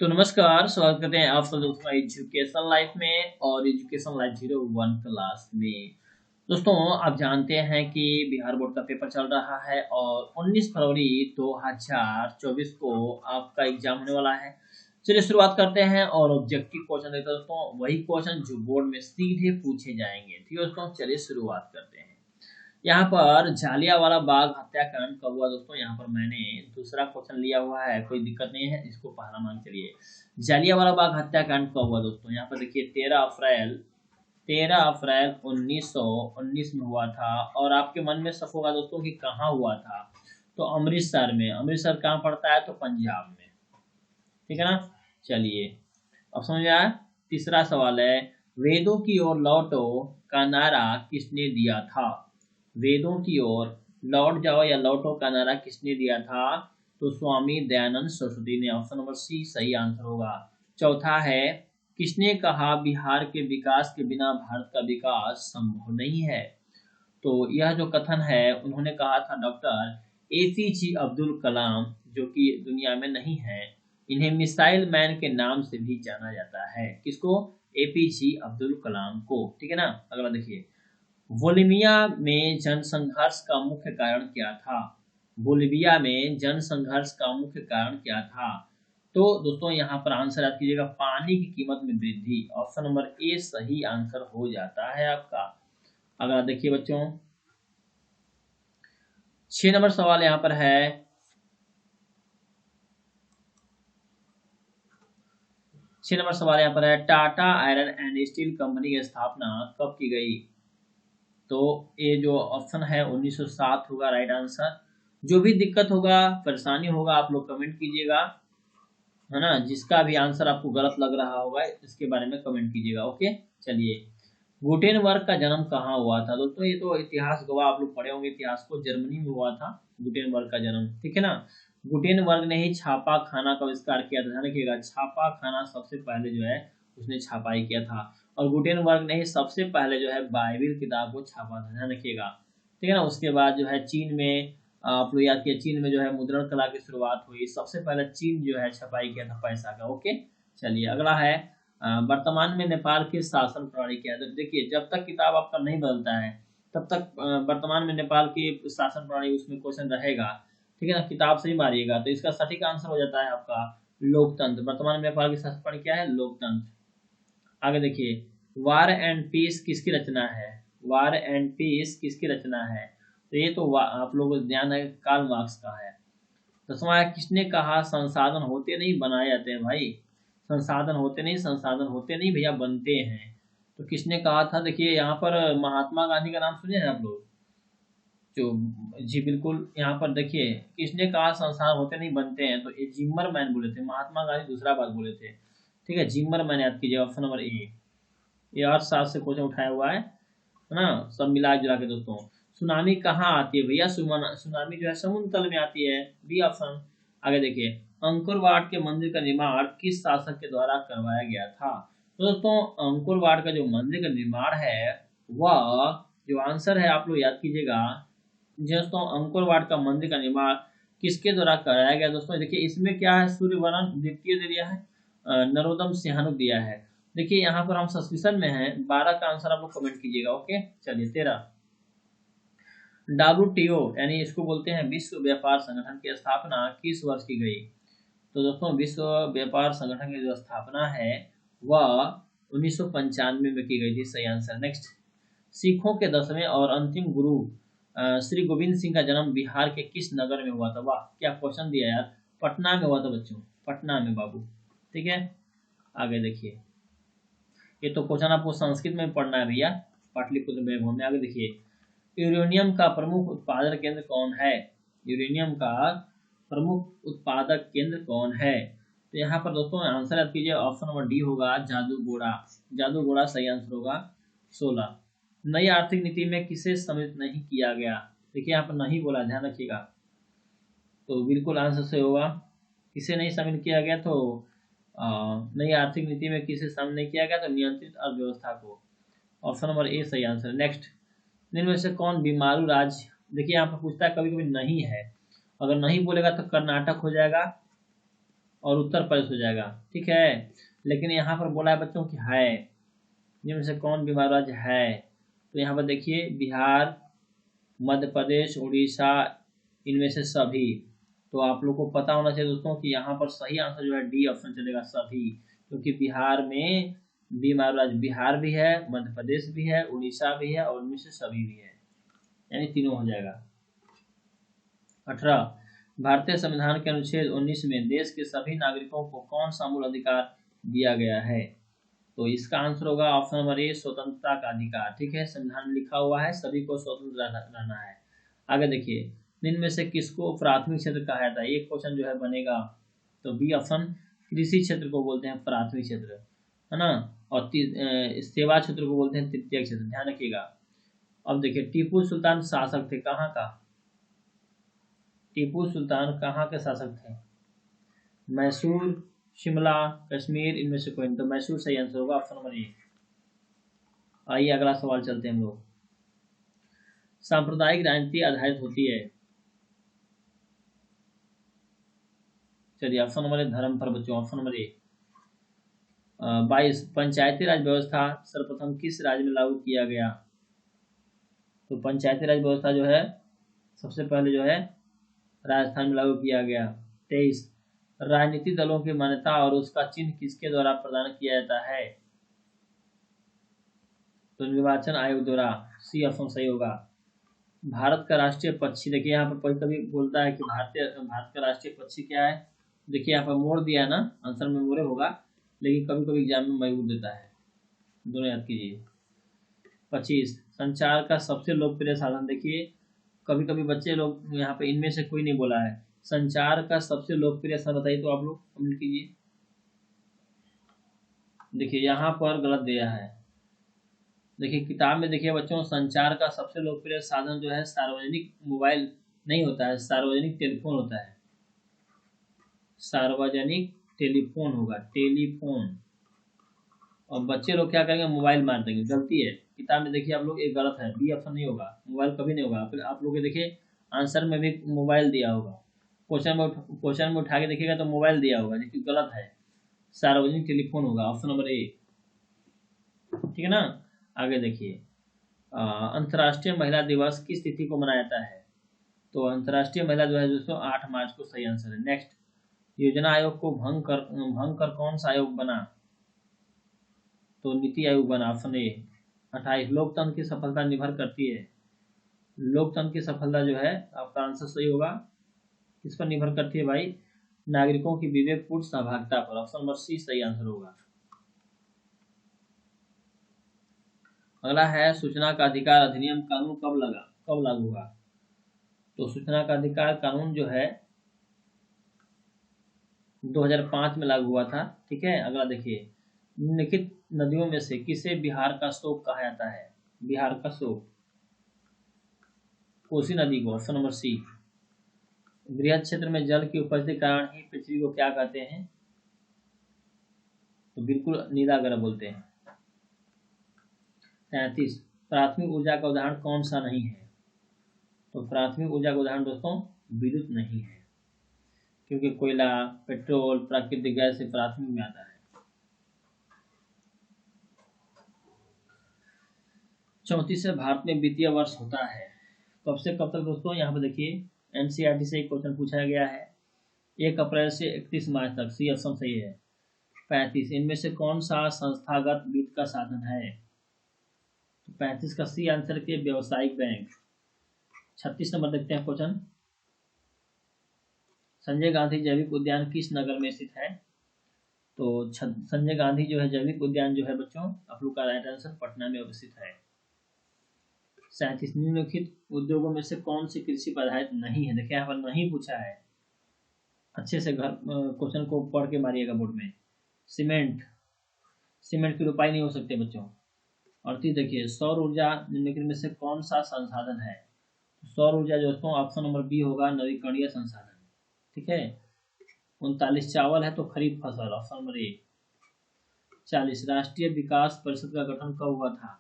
तो नमस्कार, स्वागत करते हैं आप सब दोस्तों एजुकेशन लाइफ में और एजुकेशन लाइफ 01 क्लास में। दोस्तों, आप जानते हैं कि बिहार बोर्ड का पेपर चल रहा है और 19 फरवरी 2024 को आपका एग्जाम होने वाला है। चलिए शुरुआत करते हैं और ऑब्जेक्टिव क्वेश्चन देखते हैं दोस्तों, वही क्वेश्चन जो बोर्ड में सीधे पूछे जाएंगे। ठीक है दोस्तों, चलिए शुरुआत करते हैं। यहाँ पर जालियांवाला बाग हत्याकांड कब हुआ दोस्तों? यहाँ पर मैंने दूसरा क्वेश्चन लिया हुआ है, कोई दिक्कत नहीं है, इसको पहला मान चलिए। जालियांवाला बाग हत्याकांड कब हुआ दोस्तों? यहाँ पर देखिए 13 अप्रैल 1919 में हुआ था। और आपके मन में शक होगा दोस्तों कि कहाँ हुआ था, तो अमृतसर में। अमृतसर कहाँ पड़ता है? तो पंजाब में। ठीक है ना। चलिए अब समझ में आया। तीसरा सवाल है, वेदों की ओर लौटो का नारा किसने दिया था? वेदों की ओर लौट जाओ या लौटो का नारा किसने दिया था? तो स्वामी दयानंद सरस्वती ने। ऑप्शन नंबर सी सही आंसर होगा। चौथा है, किसने कहा बिहार के विकास के बिना भारत का विकास संभव नहीं है? तो यह जो कथन है उन्होंने कहा था डॉक्टर एपीजे अब्दुल कलाम, जो कि दुनिया में नहीं है। इन्हें मिसाइल मैन के नाम से भी जाना जाता है। किसको? एपीजे अब्दुल कलाम को। ठीक है ना। अगला देखिए, बोलिविया में जनसंघर्ष का मुख्य कारण क्या था? बोलिविया में जनसंघर्ष का मुख्य कारण क्या था? तो दोस्तों यहाँ पर आंसर याद कीजिएगा, पानी की कीमत में वृद्धि। ऑप्शन नंबर ए सही आंसर हो जाता है आपका। अगला देखिए बच्चों, 6 नंबर सवाल यहाँ पर है, 6 नंबर सवाल यहाँ पर है, Tata iron and steel company की स्थापना कब की गई? तो ये जो ऑप्शन है 1907 होगा राइट आंसर। जो भी दिक्कत होगा, परेशानी होगा, आप लोग कमेंट कीजिएगा, है ना। जिसका भी आंसर आपको गलत लग रहा होगा इसके बारे में कमेंट कीजिएगा। ओके। चलिए, गुटेनबर्ग का जन्म कहाँ हुआ था? दोस्तों ये तो इतिहास गवाह, आप लोग पढ़े होंगे इतिहास को, जर्मनी में हुआ था गुटेनबर्ग का जन्म। ठीक है ना। गुटेनबर्ग ने ही छापा खाना का आविष्कार किया था। ध्यान रखिएगा, छापा खाना सबसे पहले जो है उसने छापाई किया था। और गुटेनबर्ग ने ही सबसे पहले जो है बाइबिल किताब को छापा था। ध्यान रखिएगा। ठीक है ना। उसके बाद जो है चीन में, आप लोग याद किया, चीन में जो है मुद्रण कला की शुरुआत हुई। सबसे पहले चीन जो है छपाई किया था पैसा का। ओके। चलिए अगला है, वर्तमान में नेपाल की शासन प्रणाली क्या है? तो देखिए, जब तक किताब आपका नहीं बदलता है तब तक वर्तमान में नेपाल की शासन प्रणाली उसमें क्वेश्चन रहेगा। ठीक है ना। किताब से ही मारिएगा तो इसका सटीक आंसर हो जाता है आपका लोकतंत्र। वर्तमान में नेपाल की शासन प्रणाली क्या है? लोकतंत्र। आगे देखिए, वार एंड पीस किसकी रचना है? वार एंड पीस किसकी रचना है? तो ये तो आप लोगों को ध्यान है, कार्ल मार्क्स का है। 10वां है, किसने कहा संसाधन होते नहीं बनाए जाते हैं? भाई संसाधन होते नहीं, संसाधन होते नहीं भैया, बनते हैं। तो किसने कहा था? देखिए यहाँ पर महात्मा गांधी का नाम सुने हैं आप लोग? जो, जी बिल्कुल, यहाँ पर देखिए किसने कहा संसाधन होते नहीं बनते हैं? तो ये जिम्मर मैन बोले थे। महात्मा गांधी दूसरा बात बोले थे। ठीक है, जिम्मर मैन याद कीजिए। Option number A. ये 8 साल से क्वेश्चन उठाया हुआ है ना, सब मिला जुला के दोस्तों। सुनामी कहाँ आती है भैया? सुनामी जो है समुद्र तल में आती है। B option. आगे देखिए, अंकुर वाट के मंदिर का निर्माण किस शासक के द्वारा करवाया गया था? तो दोस्तों अंकुर वाट का जो मंदिर का निर्माण है, वह जो आंसर है आप लोग याद कीजिएगा, दोस्तों अंकुर वाट का मंदिर का निर्माण किसके द्वारा कराया गया? दोस्तों देखिए इसमें क्या है, सूर्यवर्मन द्वितीय दे दिया है, नरोदम सिंहानुक दिया है। देखिए यहाँ पर हम सस्पिशन में हैं। 12 का आंसर आप लोग कमेंट कीजिएगा। ओके। चलिए 13, WTO यानी इसको बोलते हैं विश्व व्यापार संगठन की स्थापना किस वर्ष की गई? तो दोस्तों विश्व व्यापार संगठन की जो स्थापना है वह 1995 में की गई थी। सही आंसर। नेक्स्ट, सिखों के 10वें और अंतिम गुरु श्री गोविंद सिंह का जन्म बिहार के किस नगर में हुआ था? वाह क्या क्वेश्चन दिया यार। पटना में हुआ था बच्चों, पटना में बाबू। ठीक है। आगे देखिए, ये तो क्वेश्चन आपको संस्कृत में पढ़ना है भैया, पाटलिपुत्र में। में आगे देखिए, यूरेनियम का प्रमुख उत्पादक केंद्र कौन है? यूरेनियम का प्रमुख उत्पादक केंद्र कौन है? तो यहाँ पर दोस्तों आंसर याद कीजिए। ऑप्शन नंबर डी होगा जादूगोड़ा। जादूगोड़ा सही आंसर होगा। 16, नई आर्थिक नीति में किसे सम्मिलित नहीं किया गया? देखिए यहाँ पर नहीं बोला, ध्यान रखिएगा। तो बिल्कुल आंसर से होगा, किसे नहीं शामिल किया गया? तो नई आर्थिक नीति में किसे शामिल नहीं किया गया? तो नियंत्रित अर्थव्यवस्था को। ऑप्शन नंबर ए सही आंसर। नेक्स्ट, निम्न में से कौन बीमारू राज्य? देखिए यहाँ पर पूछता है, कभी कभी नहीं है, अगर नहीं बोलेगा तो कर्नाटक हो जाएगा, और उत्तर प्रदेश हो जाएगा, ठीक है। लेकिन यहाँ पर बोला है बच्चों की है, जिनमें से कौन बीमार राज्य है, तो यहाँ पर देखिए बिहार, मध्य प्रदेश, उड़ीसा, इनमें से सभी। तो आप लोग को पता होना चाहिए दोस्तों कि यहाँ पर सही आंसर जो है डी ऑप्शन चलेगा, सभी, क्योंकि बिहार में बीमार राज्य बिहार भी है, मध्य प्रदेश भी है, उड़ीसा भी है और उनमें से सभी भी है, यानी तीनों हो जाएगा। 18 भारतीय संविधान के अनुच्छेद 19 में देश के सभी नागरिकों को कौन सा मूल अधिकार दिया गया है, तो इसका आंसर होगा ऑप्शन नंबर ए, स्वतंत्रता का अधिकार, ठीक है। संविधान में लिखा हुआ है सभी को स्वतंत्र रहना है। आगे देखिए, निम्न में से किसको प्राथमिक क्षेत्र कहा जाता है, एक क्वेश्चन जो है बनेगा, तो बी ऑप्शन कृषि क्षेत्र को बोलते हैं प्राथमिक क्षेत्र, है ना, और सेवा क्षेत्र को बोलते हैं तृतीय क्षेत्र, ध्यान रखिएगा। अब देखिए, टीपू सुल्तान शासक थे कहाँ का, टीपू सुल्तान कहाँ के शासक थे, मैसूर, शिमला, कश्मीर, इनमें से कोई नहीं, तो मैसूर सही आंसर होगा, ऑप्शन नंबर ए। आइए अगला सवाल चलते हैं हम लोग। सांप्रदायिक राजनीति आधारित होती है, चलिए ऑप्शन नंबर ए धर्म पर बच्चों, ऑप्शन नंबर ए। 22 पंचायती राज व्यवस्था सर्वप्रथम किस राज्य में लागू किया गया, तो पंचायती राज व्यवस्था जो है सबसे पहले जो है राजस्थान में लागू किया गया। 23 राजनीतिक दलों की मान्यता और उसका चिन्ह किसके द्वारा प्रदान किया जाता है, तो निर्वाचन आयोग द्वारा, सी ऑप्शन सही होगा। भारत का राष्ट्रीय पक्षी, देखिए यहाँ पर कभी कभी बोलता है कि भारत का राष्ट्रीय पक्षी क्या है, देखिए यहाँ पर मोर दिया है ना, आंसर में मोरे होगा, लेकिन कभी कभी एग्जाम में मयूर देता है, दोनों याद कीजिए। 25 संचार का सबसे लोकप्रिय साधन, देखिए कभी कभी बच्चे लोग यहाँ पे इनमें से कोई नहीं बोला है, संचार का सबसे लोकप्रिय साधन बताइए, तो आप लोग कमेंट कीजिए। देखिए यहाँ पर गलत दिया है, देखिए किताब में देखिए बच्चों, संचार का सबसे लोकप्रिय साधन जो है सार्वजनिक मोबाइल नहीं होता है, सार्वजनिक टेलीफोन होता है, सार्वजनिक टेलीफोन होगा, टेलीफोन। और बच्चे लोग क्या करेंगे, मोबाइल मार देंगे, गलती है किताब में, देखिए आप लोग, ये गलत है, बी ऑप्शन नहीं होगा, मोबाइल कभी नहीं होगा। फिर आप लोग देखिए आंसर में भी मोबाइल दिया होगा, क्वेश्चन में उठा के देखिएगा तो मोबाइल दिया होगा, लेकिन गलत है, सार्वजनिक टेलीफोन होगा, ऑप्शन नंबर ए, ठीक है ना। आगे देखिए, अंतर्राष्ट्रीय महिला दिवस किस तिथि को मनाया जाता है, तो अंतर्राष्ट्रीय महिला दिवस दोस्तों 8 मार्च को सही आंसर है। नेक्स्ट, योजना आयोग को भंग कर कौन सा आयोग बना, तो नीति आयोग बना, ऑप्शन ए। 28 लोकतंत्र की सफलता निर्भर करती है, लोकतंत्र की सफलता जो है आपका आंसर सही होगा, किस पर निर्भर करती है भाई, नागरिकों की विवेकपूर्ण सहभागिता पर, ऑप्शन नंबर सी सही आंसर होगा। अगला है सूचना का अधिकार अधिनियम कानून कब लागू हुआ, तो सूचना का अधिकार कानून जो है 2005 में लागू हुआ था, ठीक है। अगला देखिए, निम्नलिखित नदियों में से किसे बिहार का शोक कहा जाता है, बिहार का शोक, कोसी नदी को, ऑप्शन नंबर सी। बृहद क्षेत्र में जल की उपस्थिति के कारण ही पृथ्वी को क्या कहते हैं, तो बिल्कुल नीलाग्रह बोलते हैं। 33 प्राथमिक ऊर्जा का उदाहरण कौन सा नहीं है, तो प्राथमिक ऊर्जा का उदाहरण दोस्तों विद्युत नहीं है, क्योंकि कोयला, पेट्रोल, प्राकृतिक गैस से प्राथमिक में आता है। 34 से भारत में वित्तीय वर्ष होता है कब से कब तक दोस्तों, यहाँ पर देखिए एनसीईआरटी से एक क्वेश्चन पूछा गया है, 1 अप्रैल से 31 मार्च तक, सी ऑप्शन सही है। 35 इनमें से कौन सा संस्थागत वित्त का साधन है, तो 35 का सी आंसर के व्यवसायिक बैंक। 36 नंबर देखते हैं क्वेश्चन, संजय गांधी जैविक उद्यान किस नगर में स्थित है, तो संजय गांधी जो है जैविक उद्यान जो है बच्चों, आप लोग का राइट आंसर पटना में अवस्थित है। 37 निम्नलिखित उद्योगों में से कौन सी कृषि पर आधारित नहीं है, देखिए यहाँ पर नहीं पूछा है, अच्छे से घर क्वेश्चन को पढ़ के मारिएगा बोर्ड में। सीमेंट की रुपाई नहीं हो सकते बच्चों। 38 देखिए, सौर ऊर्जा निम्नलिखित में से कौन सा संसाधन है, सौर ऊर्जा दोस्तों ऑप्शन नंबर बी होगा, नवीकरणीय संसाधन, ठीक है। 39 चावल है तो खरीफ फसल, ऑप्शन नंबर ए। 40 राष्ट्रीय विकास परिषद का गठन कब हुआ था,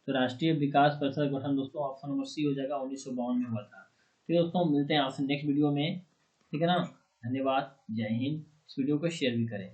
तो राष्ट्रीय विकास परिषद का गठन दोस्तों ऑप्शन नंबर सी हो जाएगा, 1952 में हुआ था। फिर दोस्तों मिलते हैं आपसे नेक्स्ट वीडियो में, ठीक है ना। धन्यवाद, जय हिंद। इस वीडियो को शेयर भी करें।